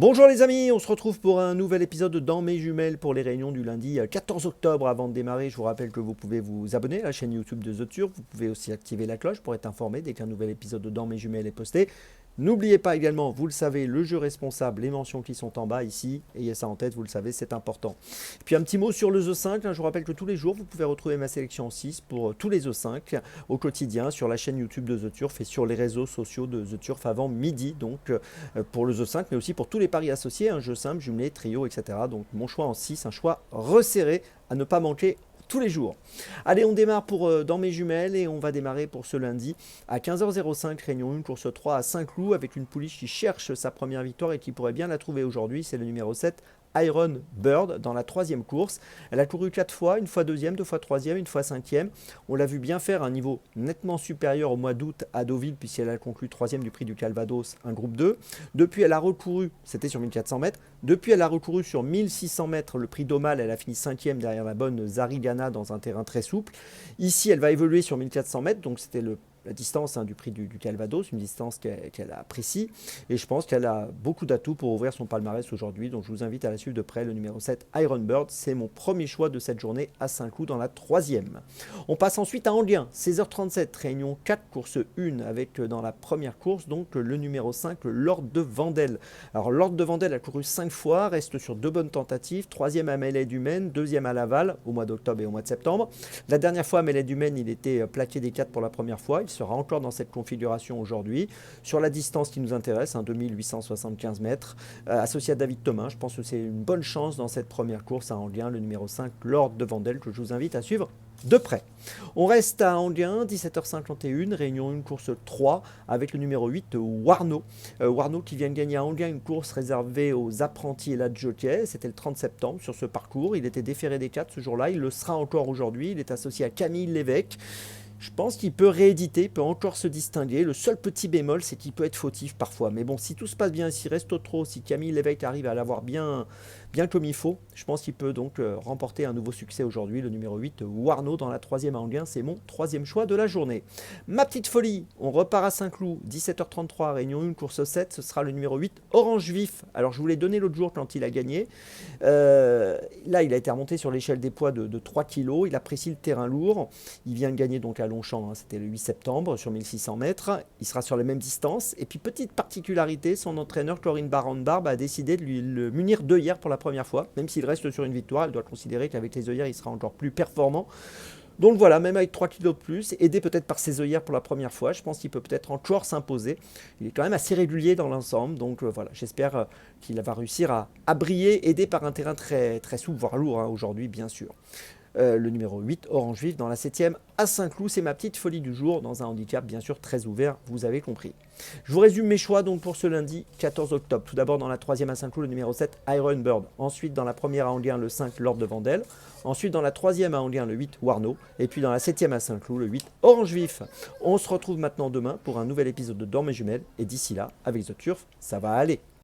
Bonjour les amis, on se retrouve pour un nouvel épisode dans mes jumelles pour les réunions du lundi 14 octobre. Avant de démarrer, je vous rappelle que vous pouvez vous abonner à la chaîne YouTube de The Turf. Vous pouvez aussi activer la cloche pour être informé dès qu'un nouvel épisode de dans mes jumelles est posté. N'oubliez pas également, vous le savez, le jeu responsable, les mentions qui sont en bas ici. Ayez ça en tête, vous le savez, c'est important. Et puis un petit mot sur le The 5. Je vous rappelle que tous les jours, vous pouvez retrouver ma sélection 6 pour tous les The 5 au quotidien sur la chaîne YouTube de The Turf et sur les réseaux sociaux de The Turf avant midi. Donc pour le The 5, mais aussi pour tous les paris associés, un jeu simple, jumelé, trio, etc. Donc mon choix en 6, un choix resserré à ne pas manquer tous les jours. Allez, on démarre pour dans mes jumelles et on va démarrer pour ce lundi à 15h05, réunion 1, course 3 à Saint-Cloud avec une pouliche qui cherche sa première victoire et qui pourrait bien la trouver aujourd'hui. C'est le numéro 7. Iron Bird dans la troisième course. Elle a couru 4 fois, une fois deuxième, deux fois troisième, une fois cinquième. On l'a vu bien faire un niveau nettement supérieur au mois d'août à Deauville puisqu'elle a conclu troisième du prix du Calvados, un groupe 2. Depuis, elle a recouru, c'était sur 1400 mètres, depuis elle a recouru sur 1600 mètres le prix d'Aumale, elle a fini cinquième derrière la bonne Zarigana dans un terrain très souple. Ici, elle va évoluer sur 1400 mètres, donc c'était la distance du prix du Calvados, une distance qu'elle apprécie. Et je pense qu'elle a beaucoup d'atouts pour ouvrir son palmarès aujourd'hui. Donc je vous invite à la suivre de près, le numéro 7, Iron Bird. C'est mon premier choix de cette journée à Saint-Cloud dans la troisième. On passe ensuite à Anguien, 16h37, réunion 4, course 1, avec dans la première course, donc le numéro 5, le Lord de Vendel. Alors Lord de Vendel a couru 5 fois, reste sur 2 bonnes tentatives, troisième à Mêlée du Maine, deuxième à Laval, au mois d'octobre et au mois de septembre. La dernière fois à Mêlée du Maine, il était plaqué des 4 pour la première fois. Il sera encore dans cette configuration aujourd'hui. Sur la distance qui nous intéresse, 2875 mètres, associé à David Thomas, je pense que c'est une bonne chance dans cette première course à Anguien, le numéro 5, Lord de Vendel, que je vous invite à suivre de près. On reste à Anguien, 17h51, réunion 1, course 3, avec le numéro 8, Warno. Warno qui vient de gagner à Anguien une course réservée aux apprentis et la jockey. C'était le 30 septembre sur ce parcours. Il était déféré des 4 ce jour-là. Il le sera encore aujourd'hui. Il est associé à Camille Lévesque. Je pense qu'il peut rééditer, il peut encore se distinguer. Le seul petit bémol, c'est qu'il peut être fautif parfois. Mais bon, si tout se passe bien, s'il reste trop, si Camille Lévesque arrive à l'avoir bien comme il faut, je pense qu'il peut donc remporter un nouveau succès aujourd'hui. Le numéro 8, Warno, dans la troisième à Anguien, c'est mon troisième choix de la journée. Ma petite folie, on repart à Saint-Cloud, 17h33, réunion 1, course 7, ce sera le numéro 8, Orange Vif. Alors je vous l'ai donné l'autre jour quand il a gagné. Là, il a été remonté sur l'échelle des poids de 3 kg, il apprécie le terrain lourd. Il vient de gagner donc à Longchamp, c'était le 8 septembre sur 1600 mètres. Il sera sur les mêmes distances. Et puis petite particularité, son entraîneur Corinne Baron-Barbe a décidé de lui le munir d'œillères pour la première fois. Même s'il reste sur une victoire, elle doit considérer qu'avec les œillères, il sera encore plus performant. Donc voilà, même avec 3 kilos de plus, aidé peut-être par ses œillères pour la première fois, je pense qu'il peut peut-être encore s'imposer. Il est quand même assez régulier dans l'ensemble, donc voilà, j'espère qu'il va réussir à briller, aidé par un terrain très, très souple, voire lourd aujourd'hui, bien sûr. Le numéro 8, Orange Vif, dans la 7e à Saint-Cloud. C'est ma petite folie du jour, dans un handicap bien sûr très ouvert, vous avez compris. Je vous résume mes choix donc pour ce lundi 14 octobre. Tout d'abord dans la 3e à Saint-Cloud, le numéro 7, Iron Bird. Ensuite dans la première à Anguien, le 5, Lord de Vendel. Ensuite dans la 3e à Anguien, le 8, Warno. Et puis dans la 7e à Saint-Cloud, le 8, Orange Vif. On se retrouve maintenant demain pour un nouvel épisode de Dans mes jumelles. Et d'ici là, avec The Turf, ça va aller.